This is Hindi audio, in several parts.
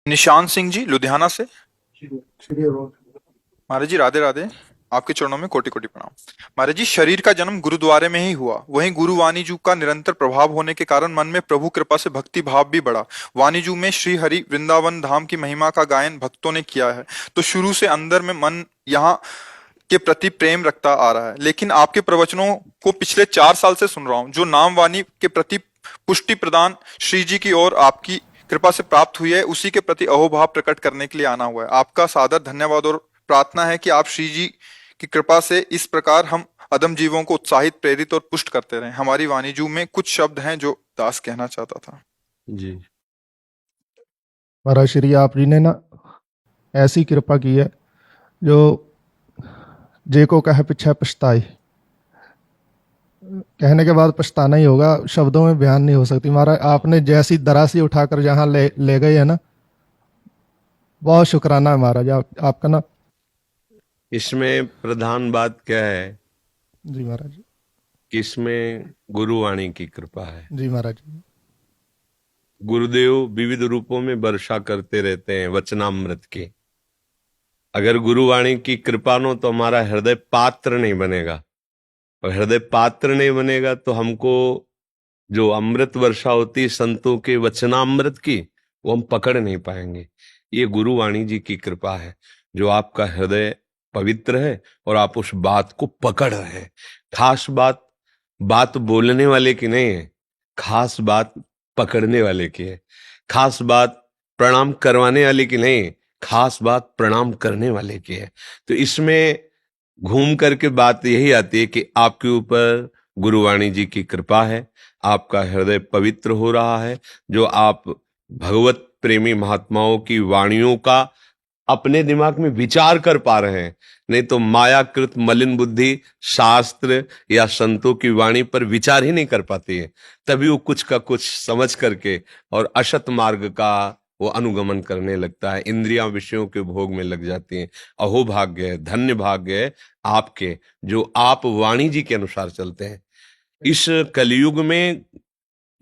निशान सिंह जी लुधियाना से। श्री रोड। महाराज जी राधे राधे। आपके चरणों में कोटि कोटि प्रणाम। महाराज जी, शरीर का जन्म गुरुद्वारे में ही हुआ, वहीं गुरु वाणीजू का निरंतर प्रभाव होने के कारण मन में प्रभु कृपा से भक्ति भाव भी बढ़ा। वाणीजू में श्री हरि वृंदावन धाम की महिमा का गायन भक्तों ने किया है, तो शुरू से अंदर में मन यहाँ के प्रति प्रेम रखता आ रहा है। लेकिन आपके प्रवचनों को पिछले 4 साल से सुन रहा हूँ, जो नाम वाणी के प्रति पुष्टि प्रदान श्री जी की ओर आपकी कृपा से प्राप्त हुई है, उसी के प्रति अहोभाव प्रकट करने के लिए आना हुआ है। आपका सादर धन्यवाद और प्रार्थना है कि आप श्री जी की कृपा से इस प्रकार हम अदम जीवों को उत्साहित, प्रेरित और पुष्ट करते रहें। हमारी वाणीजू में कुछ शब्द हैं जो दास कहना चाहता था। जी। महाराज श्री आप जी ने ना ऐसी कृपा की है जो जे को कहे पीछे पछताए, कहने के बाद पछताना ही होगा, शब्दों में बयान नहीं हो सकती। महाराज आपने जैसी दरासी उठाकर जहाँ ले गए है ना, बहुत शुक्राना है महाराज आपका ना। इसमें प्रधान बात क्या है जी महाराज। कि इसमें गुरुवाणी की कृपा है। जी महाराज। गुरुदेव विविध रूपों में वर्षा करते रहते हैं वचनामृत की। अगर गुरुवाणी की कृपा नो तो हमारा हृदय पात्र नहीं बनेगा, और हृदय पात्र नहीं बनेगा तो हमको जो अमृत वर्षा होती है संतों के वचनामृत की, वो हम पकड़ नहीं पाएंगे। ये गुरुवाणी जी की कृपा है जो आपका हृदय पवित्र है और आप उस बात को पकड़ रहे हैं। खास बात बोलने वाले की नहीं है, खास बात पकड़ने वाले की है। खास बात प्रणाम करवाने वाले की नहीं है, खास बात प्रणाम करने वाले की है। तो इसमें घूम करके बात यही आती है कि आपके ऊपर गुरुवाणी जी की कृपा है, आपका हृदय पवित्र हो रहा है, जो आप भगवत प्रेमी महात्माओं की वाणियों का अपने दिमाग में विचार कर पा रहे हैं। नहीं तो मायाकृत मलिन बुद्धि शास्त्र या संतों की वाणी पर विचार ही नहीं कर पाती है, तभी वो कुछ का कुछ समझ करके और असत मार्ग का वो अनुगमन करने लगता है, इंद्रियां विषयों के भोग में लग जाती हैं। अहो भाग्य है, धन्य भाग्य है आपके, जो आप वाणी जी के अनुसार चलते हैं। इस कलयुग में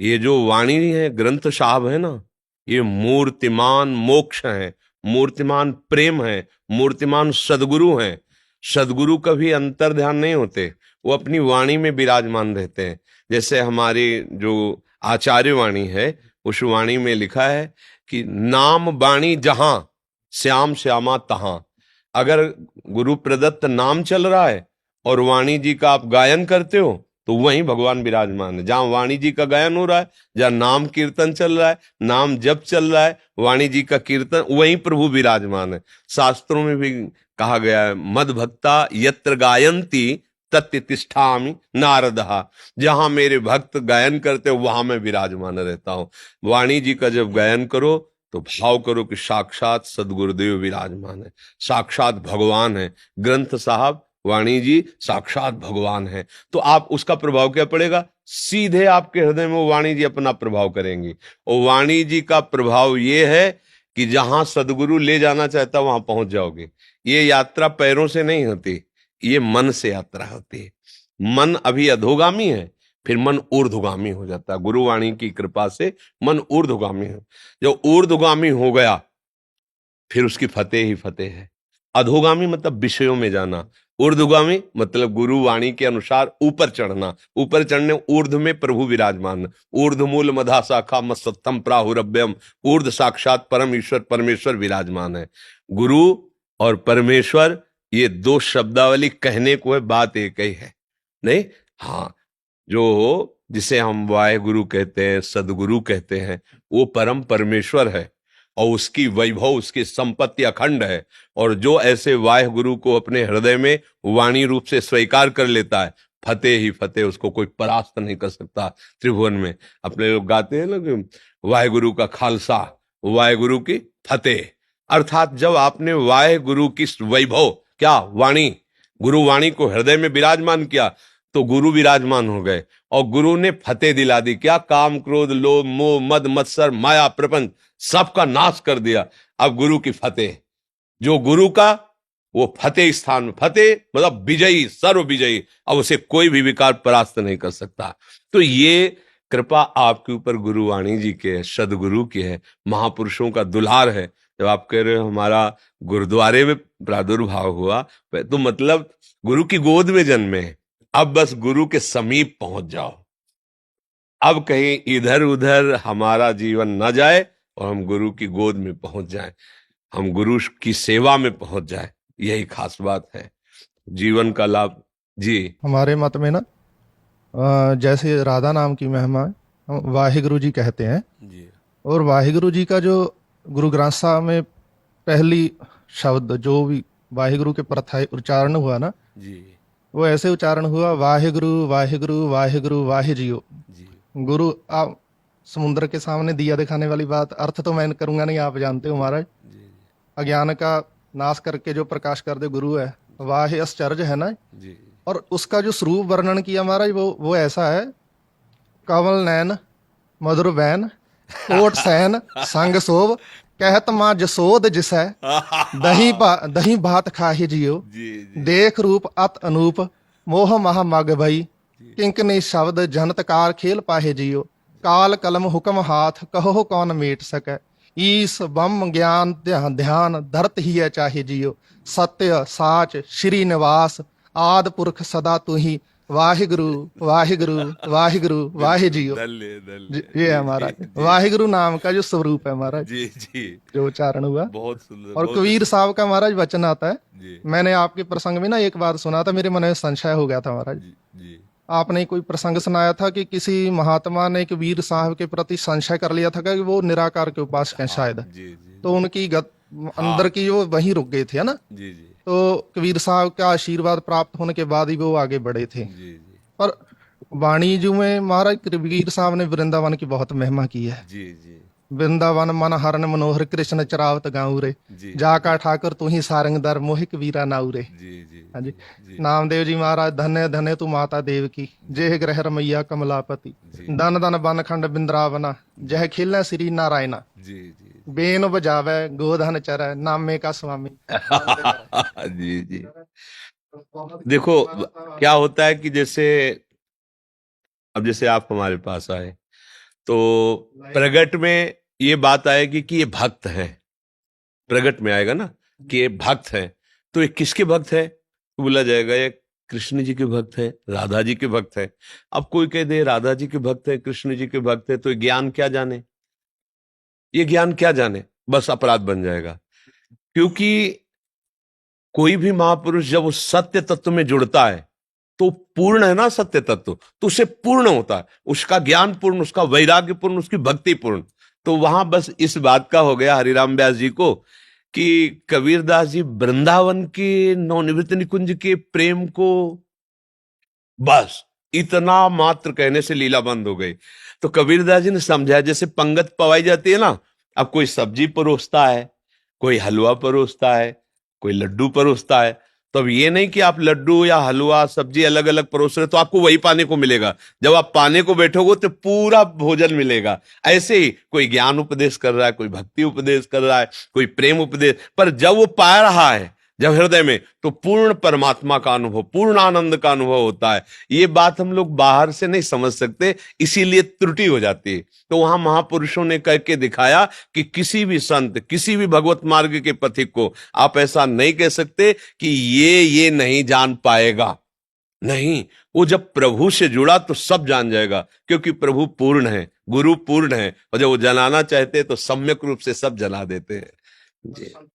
ये जो वाणी है, ग्रंथ साहब है ना, ये मूर्तिमान मोक्ष है, मूर्तिमान प्रेम है, मूर्तिमान सदगुरु हैं। सदगुरु कभी अंतर ध्यान नहीं होते, वो अपनी वाणी में विराजमान रहते हैं। जैसे हमारी जो आचार्य वाणी है, उस वाणी में लिखा है कि नाम वाणी जहां श्याम श्यामा तहां। अगर गुरु प्रदत्त नाम चल रहा है और वाणी जी का आप गायन करते हो तो वहीं भगवान विराजमान है। जहां वाणी जी का गायन हो रहा है, जहां नाम कीर्तन चल रहा है, नाम जप चल रहा है, वाणी जी का कीर्तन, वहीं प्रभु विराजमान है। शास्त्रों में भी कहा गया है, मद भक्ता यत्र गायंती तत्य तिष्ठामि नारदहा। जहां मेरे भक्त गायन करते हो वहां मैं विराजमान रहता हूं। वाणी जी का जब गायन करो तो भाव करो कि साक्षात सदगुरुदेव विराजमान है, साक्षात भगवान है। ग्रंथ साहब वाणी जी साक्षात भगवान है। तो आप उसका प्रभाव क्या पड़ेगा, सीधे आपके हृदय में वो वाणी जी अपना प्रभाव करेंगी। और वाणी जी का प्रभाव ये है कि जहां सदगुरु ले जाना चाहता वहां पहुंच जाओगे। ये यात्रा पैरों से नहीं होती, ये मन से यात्रा होती है। मन अभी अधोगामी है, फिर मन ऊर्ध्वगामी हो जाता है। गुरुवाणी की कृपा से मन ऊर्ध्वगामी है। जो ऊर्ध्वगामी हो गया फिर उसकी फतेह ही फतेह है। अधोगामी मतलब विषयों में जाना, ऊर्ध्वगामी मतलब गुरुवाणी के अनुसार ऊपर चढ़ना। ऊपर चढ़ने ऊर्ध्व में प्रभु विराजमान। ऊर्ध्वमूल मधा शाखा मत्सत्तम प्राहुरभ्यम। ऊर्ध्व साक्षात परम ईश्वर परमेश्वर विराजमान है। गुरु और परमेश्वर ये दो शब्दावली कहने को है, बात एक ही है नहीं। हाँ, जो जिसे हम वाहेगुरु कहते हैं, सदगुरु कहते हैं, वो परम परमेश्वर है और उसकी वैभव, उसकी संपत्ति अखंड है। और जो ऐसे वाह गुरु को अपने हृदय में वाणी रूप से स्वीकार कर लेता है, फतेह ही फतेह, उसको कोई परास्त नहीं कर सकता त्रिभुवन में। अपने लोग गाते हैं ना कि वाह गुरु का खालसा, वाह गुरु की फतेह। अर्थात जब आपने वाह गुरु की वैभव, क्या वाणी, गुरु वाणी को हृदय में विराजमान किया तो गुरु विराजमान हो गए और गुरु ने फतेह दिला दी। क्या, काम क्रोध लोभ मोह मद मत्सर माया प्रपंच सबका नाश कर दिया। अब गुरु की फतेह, जो गुरु का वो फतेह स्थान, फतेह मतलब विजयी, सर्व विजयी। अब उसे कोई भी विकार परास्त नहीं कर सकता। तो ये कृपा आपके ऊपर गुरुवाणी जी के है, सदगुरु की है, महापुरुषों का दुलार है। जब आप कह रहे हो हमारा गुरुद्वारे में प्रादुर्भाव हुआ, तो मतलब गुरु की गोद में जन्मे हैं। अब बस गुरु के समीप पहुंच जाओ, अब कहीं इधर उधर हमारा जीवन न जाए और हम गुरु की गोद में पहुंच जाएं, हम गुरु की सेवा में पहुंच जाएं। यही खास बात है जीवन का लाभ। जी हमारे मत में ना जैसे राधा नाम की महिमा हम वाहिगुरु जी कहते हैं, जी और वाहिगुरु जी का जो गुरु ग्रंथ साहब में पहली शब्द जो भी वाहिगुरु के प्रथाई उच्चारण हुआ ना, जी वो ऐसे उच्चारण हुआ, वाहिगुरु वाहिगुरु वाहिगुरु वाहि जियो। जी गुरु आप समुद्र के सामने दिया दिखाने वाली बात, अर्थ तो मैं करूंगा नहीं, आप जानते हो महाराज। जी अज्ञान का नाश करके जो प्रकाश कर दे गुरु है, वाह आश्चर्य है ना। जी और उसका जो स्वरूप वर्णन किया महाराज, वो ऐसा है, कमल नैन मधुर बैन कोट सैन संग सोभ कहत मां जसोद जिसै दही भात खाहि जियो। जी जी देख रूप अत अनूप मोह महा मग भई किंकनी शब्द जनतकार खेल पाहे जियो। काल कलम हुक्म हाथ कहो कौन मीट सकै ईस बम ज्ञान ध्यान ध्यान धरत ही है चाहे जियो। सत्य साच श्री निवास आद पुरख सदा तू ही वाहिगुरु वाहिगुरु वाहिगुरु वाहि जियो। ये है हमारा वाहिगुरु नाम का जो स्वरूप है महाराज, जी जी जो उच्चारण हुआ। बहुत सुंदर। और कबीर साहब का महाराज वचन आता है, जी मैंने आपके प्रसंग में ना एक बार सुना था, मेरे मन में संशय हो गया था महाराज। जी जी आपने कोई प्रसंग सुनाया था कि किसी महात्मा ने कबीर साहब के प्रति संशय कर लिया था कि वो निराकार के उपासक हैं शायद, जी जी तो उनकी अंदर की वो वहीं रुक गए थे, है ना। जी जी तो कबीर साहब का आशीर्वाद प्राप्त होने के बाद ही वो आगे बढ़े थे। जी जी पर वाणी जी में महाराज कबीर साहब ने वृंदावन की बहुत महिमा की है। जी जी वृंदावन मन हरन मनोहर कृष्ण चरावत गाँव रे जी जाका ठाकर तू ही सारंग दर मोहि कबीरा नाऊ रे। जी जी हाँ जी। जी नामदेव जी महाराज धन्य धन्य तू माता देव की जय ग्रह रमैया कमलापति जी दन दन बन खंड बिंद्रावना जय खिलना श्री नारायणा जी जी बेन बजावे गोधन चर नामे का स्वामी। जी जी देखो क्या होता है कि जैसे अब जैसे आप हमारे पास आए तो प्रगट में ये बात आएगी कि ये भक्त है, प्रगट में आएगा ना कि ये भक्त है, तो ये किसके भक्त है तो बोला जाएगा ये कृष्ण जी के भक्त है, राधा जी के भक्त है। अब कोई कह दे राधा जी के भक्त है कृष्ण जी के भक्त है, तो ये ज्ञान क्या जाने, ये ज्ञान क्या जाने, बस अपराध बन जाएगा। क्योंकि कोई भी महापुरुष जब उस सत्य तत्व में जुड़ता है तो पूर्ण है ना सत्य तत्व, तो उसे पूर्ण होता है, उसका ज्ञान पूर्ण, उसका वैराग्य पूर्ण, उसकी भक्ति पूर्ण। तो वहां बस इस बात का हो गया हरिराम व्यास जी को कि कबीरदास जी वृंदावन के नवनिवृत्त निकुंज के प्रेम को बस इतना मात्र कहने से लीला बंद हो गई। तो कबीरदास जी ने समझाया, जैसे पंगत पवाई जाती है ना, अब कोई सब्जी परोसता है, कोई हलवा परोसता है, कोई लड्डू परोसता है, तो अब ये नहीं कि आप लड्डू या हलवा सब्जी अलग अलग परोस रहे तो आपको वही पाने को मिलेगा, जब आप पाने को बैठोगे तो पूरा भोजन मिलेगा। ऐसे ही कोई ज्ञान उपदेश कर रहा है, कोई भक्ति उपदेश कर रहा है, कोई प्रेम उपदेश, पर जब वो पा रहा है जब हृदय में, तो पूर्ण परमात्मा का अनुभव, पूर्ण आनंद का अनुभव होता है। ये बात हम लोग बाहर से नहीं समझ सकते, इसीलिए त्रुटि हो जाती है। तो वहां महापुरुषों ने करके दिखाया कि किसी भी संत, किसी भी भगवत मार्ग के पथिक को आप ऐसा नहीं कह सकते कि ये नहीं जान पाएगा। नहीं, वो जब प्रभु से जुड़ा तो सब जान जाएगा, क्योंकि प्रभु पूर्ण है, गुरु पूर्ण है, और जब वो जनाना चाहते तो सम्यक रूप से सब जना देते हैं। जी